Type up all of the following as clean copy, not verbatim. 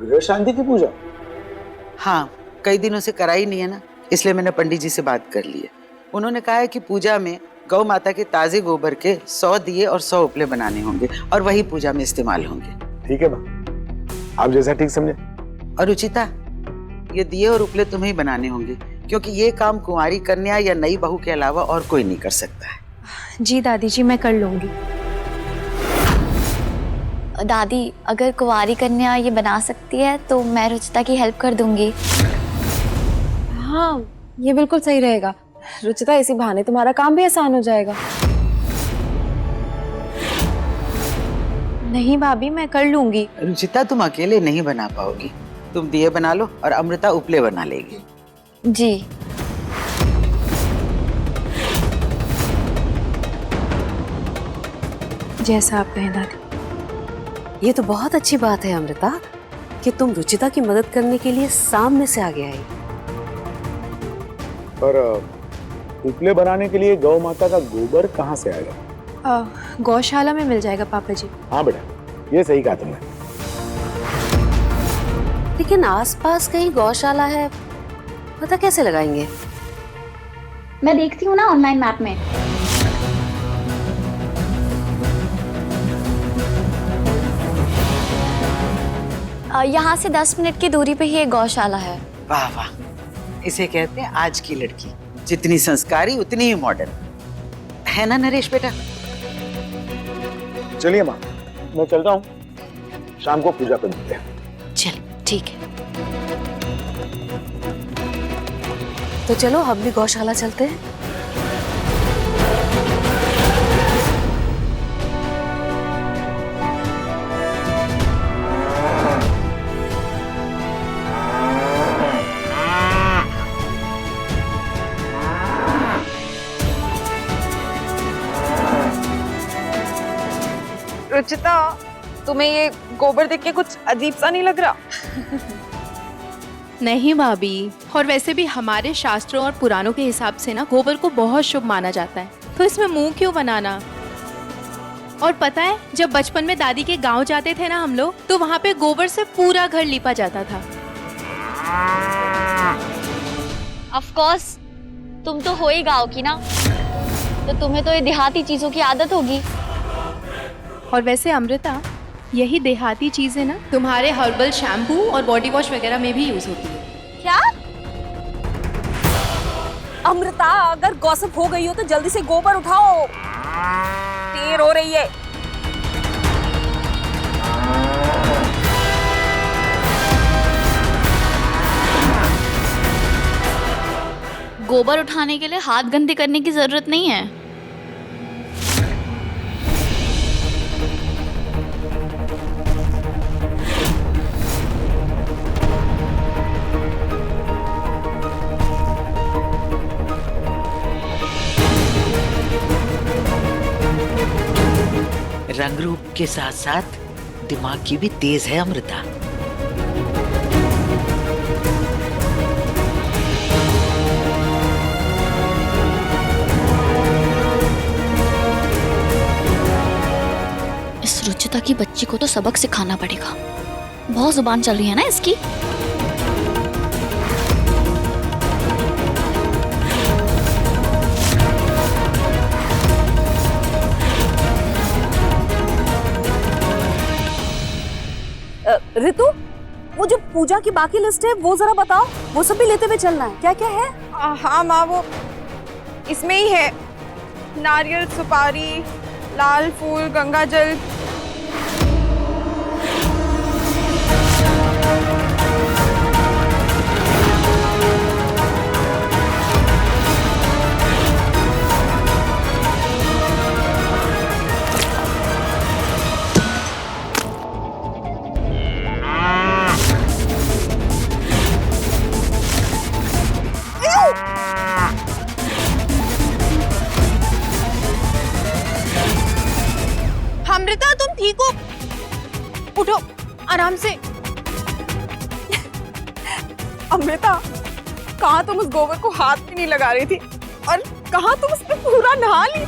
गृह शांति की पूजा? हाँ, कई दिनों से कराई नहीं है ना, इसलिए मैंने पंडित जी से बात कर ली है। उन्होंने कहा है कि पूजा में गौ माता के ताजे गोबर के 100 दिए और 100 उपले बनाने होंगे और वही पूजा में इस्तेमाल होंगे। ठीक है माँ, आप जैसा ठीक समझे। और रुचिता, ये दिए और उपले तुम्हें ही बनाने होंगे, क्योंकि ये काम कुंवारी कन्या या नई बहू के अलावा और कोई नहीं कर सकता है। जी दादी जी, मैं कर लूंगी। दादी, अगर कुंवारी कन्या ये बना सकती है तो मैं रुचिता की हेल्प कर दूंगी। हाँ, ये बिल्कुल सही रहेगा रुचिता, इसी बहाने तुम्हारा काम भी आसान हो जाएगा। नहीं भाभी, मैं कर लूंगी। रुचिता, तुम अकेले नहीं बना पाओगी, तुम दिए बना लो और अमृता उपले बना लेगी। जी। जैसा आप कहें दादी। ये तो बहुत अच्छी बात है अमृता कि तुम रुचिता की मदद करने के लिए सामने से आगे आई। पर उपले बनाने के लिए गौ माता का गोबर कहाँ से आएगा? गौशाला में मिल जाएगा पापा जी। हाँ बेटा, ये सही कहा तुमने। लेकिन आसपास कहीं गौशाला है, पता कैसे लगाएंगे? मैं देखती हूँ ना ऑनलाइन मैप में। यहाँ से 10 मिनट की दूरी पे ही एक गौशाला है। वाह वाह, इसे कहते हैं आज की लड़की, जितनी संस्कारी उतनी ही मॉडर्न, है ना नरेश बेटा? चलिए माँ, मैं चलता हूँ, शाम को पूजा कर देते हैं। चल ठीक है, तो चलो हम भी गौशाला चलते हैं। रुचिता, तुम्हें ये गोबर देख के कुछ अजीब सा नहीं लग रहा? नहीं भाभी, और वैसे भी हमारे शास्त्रों और पुराणों के हिसाब से ना गोबर को बहुत शुभ माना जाता है, तो इसमें मुंह क्यों बनाना? और पता है, जब बचपन में दादी के गांव जाते थे ना हम लोग, तो वहाँ पे गोबर से पूरा घर लीपा जाता था। ऑफ कोर्स, तुम तो हो ही गाँव की ना, तो तुम्हें तो ये देहाती चीजों की आदत होगी। और वैसे अमृता, यही देहाती चीजें ना तुम्हारे हर्बल शैम्पू और बॉडी वॉश वगैरह में भी यूज होती है। क्या? अमृता, अगर गॉसिप हो गई हो तो जल्दी से गोबर उठाओ, देर हो रही है। गोबर उठाने के लिए हाथ गंदे करने की जरूरत नहीं है। रंग रूप के साथ साथ दिमाग की भी तेज है अमृता। इस रुचिता की बच्ची को तो सबक सिखाना पड़ेगा, बहुत जुबान चल रही है ना इसकी। ऋतु, वो जो पूजा की बाकी लिस्ट है वो जरा बताओ, वो सब भी लेते हुए चलना है। क्या क्या है? हाँ माँ, वो इसमें ही है, नारियल, सुपारी, लाल फूल, गंगा जल। अमृता, तुम ठीक हो? उठो आराम से। अमृता, कहाँ तुम उस गोबर को हाथ भी नहीं लगा रही थी और कहाँ तुम उसमें पूरा नहा ली।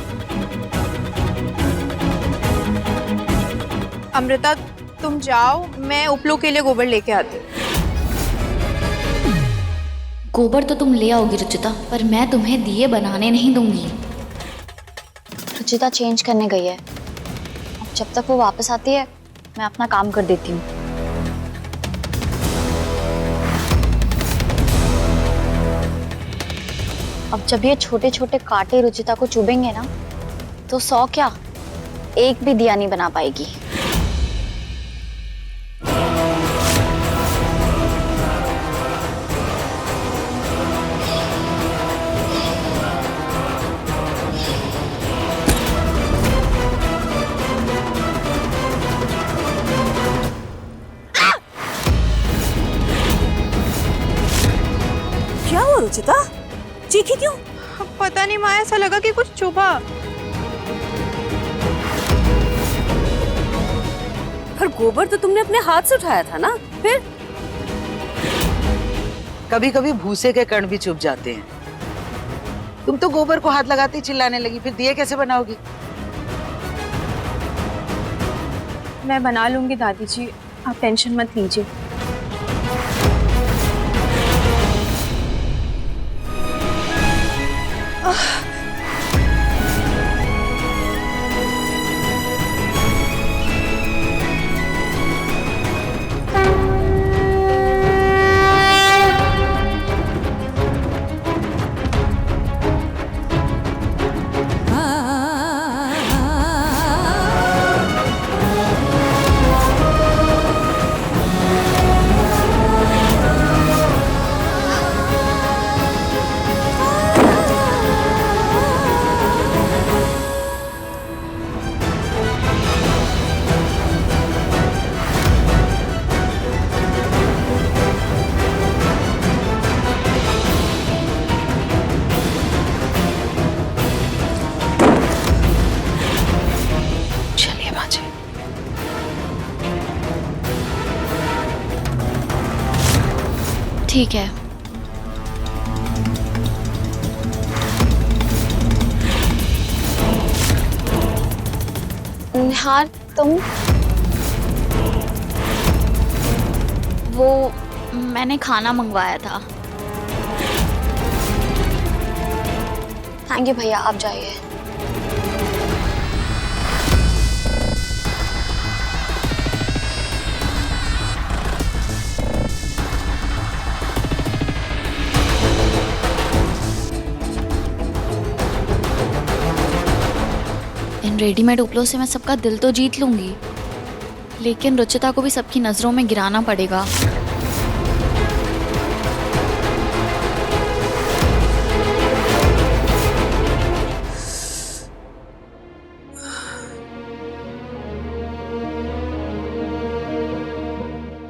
अमृता, तुम जाओ, मैं उपलो के लिए गोबर लेके आती हूँ। गोबर तो तुम ले आओगी रुचिता, पर मैं तुम्हें दिए बनाने नहीं दूंगी। रुचिता चेंज करने गई है, अब जब तक वो वापस आती है मैं अपना काम कर देती हूँ। अब जब ये छोटे छोटे कांटे रुचिता को चुभेंगे ना, तो 100 क्या, एक भी दिया नहीं बना पाएगी। क्या हुआ रुचिता? चीखी क्यों? पता नहीं माँ, ऐसा लगा कि कुछ चुभा। पर गोबर तो तुमने अपने हाथ से उठाया था ना, फिर? कभी कभी भूसे के कण भी चुभ जाते हैं। तुम तो गोबर को हाथ लगाते ही चिल्लाने लगी, फिर दिए कैसे बनाओगी? मैं बना लूंगी दादी जी, आप टेंशन मत लीजिए। ठीक है। निहार, तुम? वो मैंने खाना मंगवाया था। थैंक यू भैया, आप जाइए। इन रेडीमेड उपलों से मैं सबका दिल तो जीत लूंगी, लेकिन रुचिता को भी सबकी नजरों में गिराना पड़ेगा।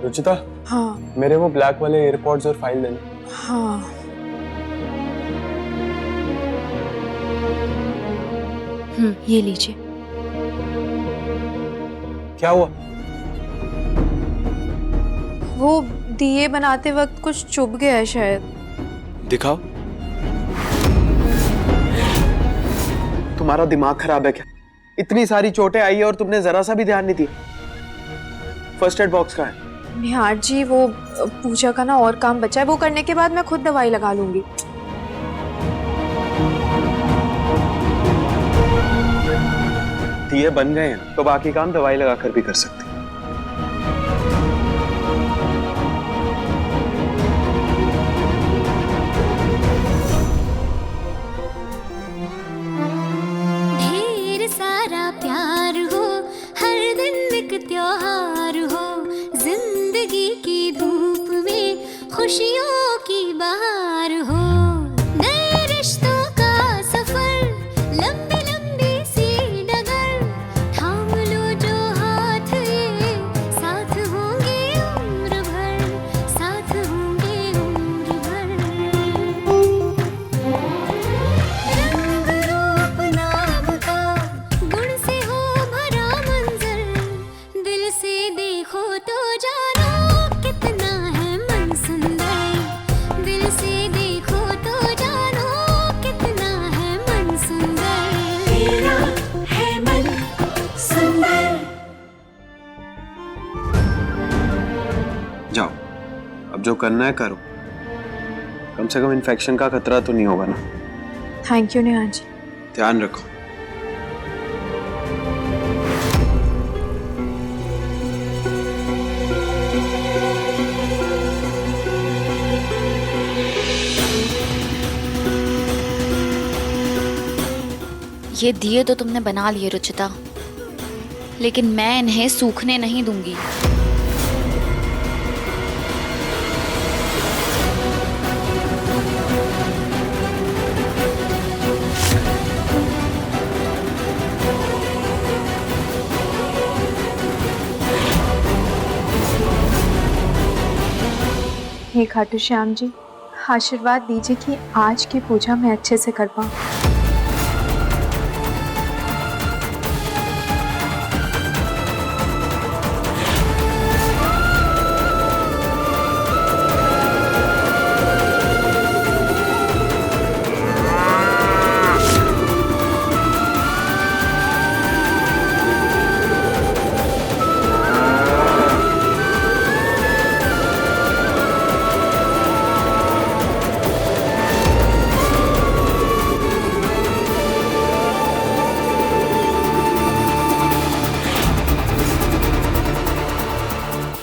रुचिता, हाँ मेरे वो ब्लैक वाले एयरपॉड्स और फाइल देना। हाँ। ये लीजिए। क्या हुआ? वो दिए बनाते वक्त कुछ चुभ गया है शायद। दिखाओ। तुम्हारा दिमाग खराब है क्या? इतनी सारी चोटें आई है और तुमने जरा सा भी ध्यान नहीं दिया। फर्स्ट एड बॉक्स कहाँ है? निहार जी, वो पूजा का ना और काम बचा है, वो करने के बाद मैं खुद दवाई लगा लूंगी। दिए बन गए हैं तो बाकी काम दवाई लगाकर भी कर सकते हैं। ढेर सारा प्यार हो, हर दिन एक त्योहार हो, जिंदगी की धूप में खुशियों की बहार हो। नए रिश्तों का सफर, लंबी लंबी सी डगर, थाम लो जो हाथ ये, साथ होंगे उम्र भर, साथ होंगे उम्र भर। रंग रूप नाम का, गुण से हो भरा मंजर, दिल से देखो तो जानो कितना है मन सुंदर, दिल से जो करना है करो, कम से कम इन्फेक्शन का खतरा तो नहीं होगा ना। Thank you Neha ji. ध्यान रखो। ये दिए तो तुमने बना लिए रुचिता, लेकिन मैं इन्हें सूखने नहीं दूंगी। हे खाटू श्याम जी, आशीर्वाद दीजिए कि आज की पूजा मैं अच्छे से कर पाऊँ।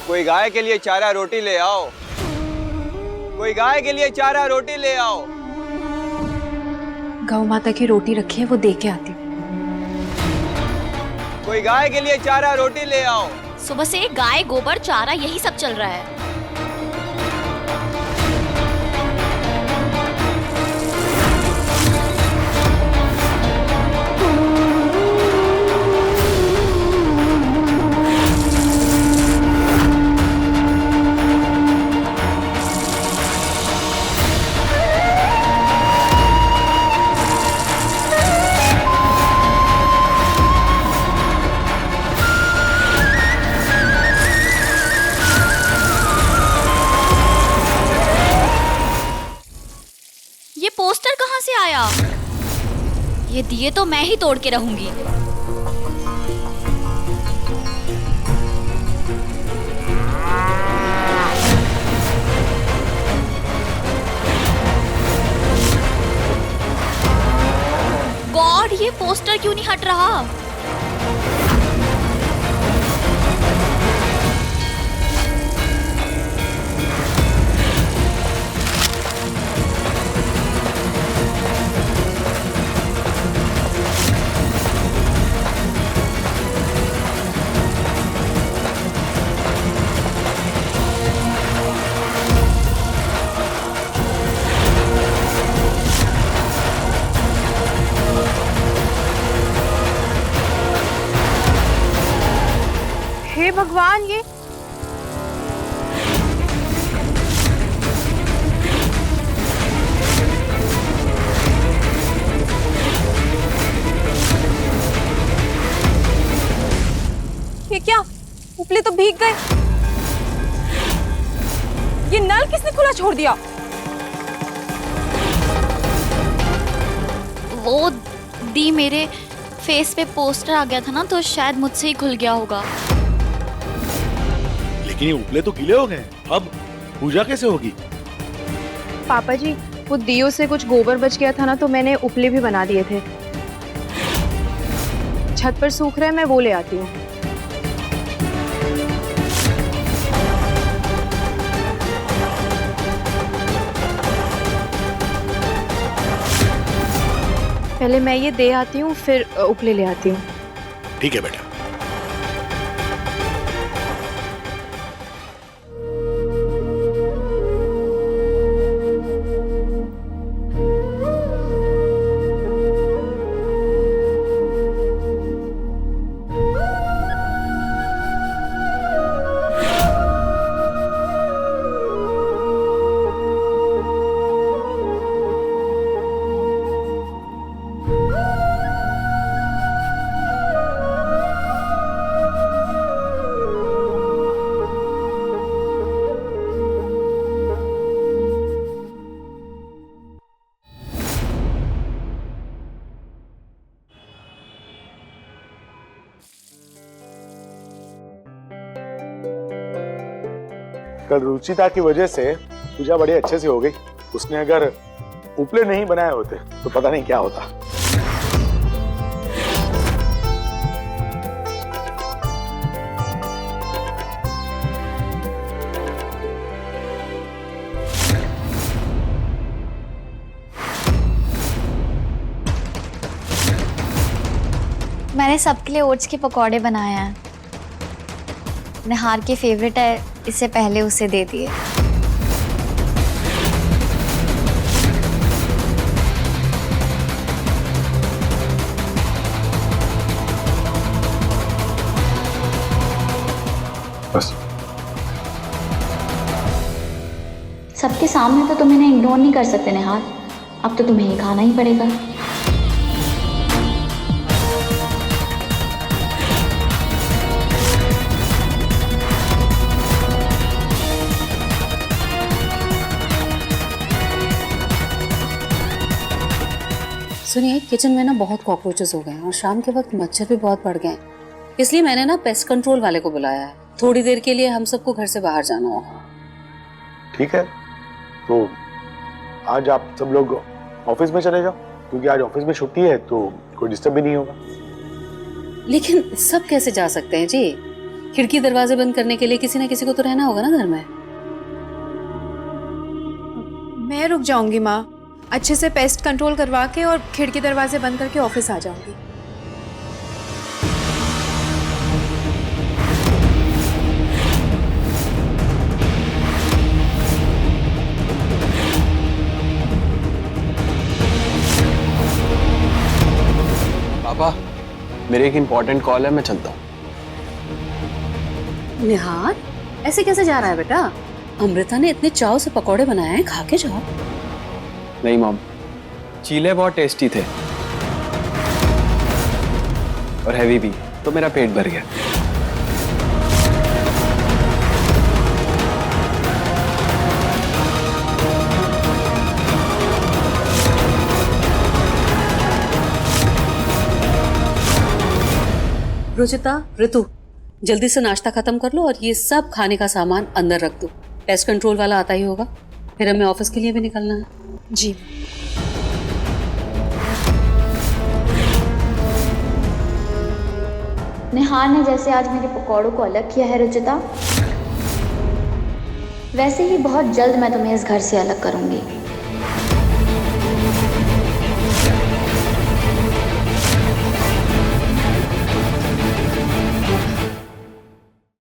कोई गाय के लिए चारा रोटी ले आओ, कोई गाय के लिए चारा रोटी ले आओ। गौ माता की रोटी रखी है, वो दे के आती हूँ। कोई गाय के लिए चारा रोटी ले आओ। सुबह से गाय गोबर चारा यही सब चल रहा है। ये पोस्टर कहाँ से आया? ये दिए तो मैं ही तोड़ के रहूंगी। गॉड, ये पोस्टर क्यों नहीं हट रहा? हे भगवान, ये क्या? उपले तो भीग गए। ये नल किसने खुला छोड़ दिया? वो दी मेरे फेस पे पोस्टर आ गया था ना, तो शायद मुझसे ही खुल गया होगा। लेकिन ये उपले तो गीले हो गए, अब पूजा कैसे होगी? पापा जी, वो दियो से कुछ गोबर बच गया था ना, तो मैंने उपले भी बना दिए थे। छत पर सूख रहे हैं, मैं वो ले आती हूँ। पहले मैं ये दे आती हूँ, फिर उपले ले आती हूँ। ठीक है बेटा। कल रुचिता की वजह से पूजा बड़ी अच्छे से हो गई। उसने अगर उपले नहीं बनाए होते तो पता नहीं क्या होता। मैंने सबके लिए ओट्स के पकौड़े बनाए हैं। निहार की फेवरेट है, इससे पहले उसे दे दिए। बस सबके सामने तो तुम इन्हें इग्नोर नहीं कर सकते निहार, अब तो तुम्हें ही खाना ही पड़ेगा। सुनिए, किचन में ना बहुत कॉकरोचेस हो गए हैं और शाम के वक्त मच्छर भी बहुत बढ़ गए हैं, इसलिए मैंने ना पेस्ट कंट्रोल वाले को बुलाया है। थोड़ी देर के लिए हम सबको घर से बाहर जाना होगा। ठीक है, तो आज आप सब लोग ऑफिस में चले जाओ, क्योंकि आज ऑफिस में छुट्टी है तो कोई डिस्टर्ब भी नहीं होगा। लेकिन सब कैसे जा सकते हैं जी? खिड़की दरवाजे बंद करने के लिए किसी ना किसी को तो रहना होगा ना घर में। मैं रुक जाऊंगी माँ, अच्छे से पेस्ट कंट्रोल करवा के और खिड़की दरवाजे बंद करके ऑफिस आ जाऊंगी। पापा, मेरे एक इम्पोर्टेंट कॉल है, मैं चलता हूँ। निहार, ऐसे कैसे जा रहा है बेटा? अमृता ने इतने चाव से पकौड़े बनाए हैं, खा के जाओ। नहीं मॉम, चीले बहुत टेस्टी थे और हैवी भी, तो मेरा पेट भर गया। रुचिता, ऋतु, जल्दी से नाश्ता खत्म कर लो और ये सब खाने का सामान अंदर रख दो। पेस्ट कंट्रोल वाला आता ही होगा, फिर हमें ऑफिस के लिए भी निकलना है। जी। निहार ने जैसे आज मेरे पकौड़ों को अलग किया है रुचिता, वैसे ही बहुत जल्द मैं तुम्हें इस घर से अलग करूंगी।